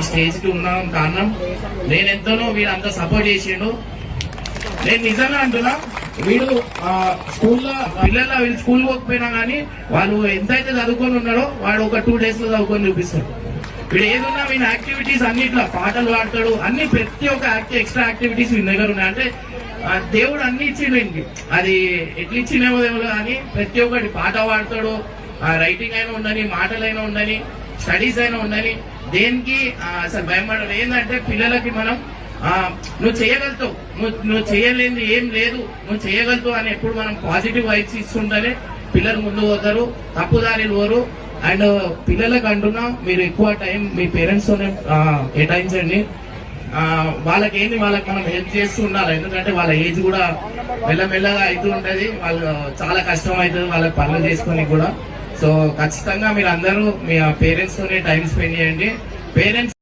Stage కి ఉన్నాం కారణం నేను ఎంతనో వీడు అంత సపోర్ట్ చేసిండు. నేను నిజంగా అంటున్నా, వీడు స్కూల్లో వీళ్ళు స్కూల్ పోకపోయినా కానీ వాళ్ళు ఎంతైతే చదువుకొని ఉన్నాడో వాడు ఒక 2 days లో చదువుకొని చూపిస్తాడు. వీడు ఏదున్నా వీళ్ళ యాక్టివిటీస్ అన్నిట్లో పాటలు పాడతాడు, అన్ని ప్రతి ఒక్క ఎక్స్ట్రా యాక్టివిటీస్ వీళ్ళ దగ్గర ఉన్నాయి. అంటే దేవుడు అన్ని ఇచ్చిండు ఇంటికి, అది ఎట్లా ఇచ్చినేమో దేవుడు కానీ ప్రతి ఒక్కటి పాట పాడతాడు, రైటింగ్ అయినా ఉండని, మాటలైనా ఉండని, స్టడీస్ అయినా ఉండని, దేనికి అసలు భయపడదు. ఏంటంటే పిల్లలకి మనం నువ్వు చేయగలుగుతావు, నువ్వు చేయలేని ఏం లేదు, నువ్వు చేయగలుగుతావు అని ఎప్పుడు మనం పాజిటివ్ వైబ్స్ ఇస్తుంటేనే పిల్లలు ముందు పోతారు, తప్పుదారిలు పోరు. అండ్ పిల్లలకు అంటున్నా, మీరు ఎక్కువ టైం మీ పేరెంట్స్ తోనే కేటాయించండి. వాళ్ళకి మనం హెల్ప్ చేస్తూ ఉండాలి. ఎందుకంటే వాళ్ళ ఏజ్ కూడా మెల్లమెల్లగా అవుతూ ఉంటది, వాళ్ళు చాలా కష్టం అవుతుంది వాళ్ళకి పనులు చేసుకొని కూడా. సో ఖచ్చితంగా మీరు అందరూ మీ పేరెంట్స్ తోనే టైం స్పెండ్ చేయండి. పేరెంట్స్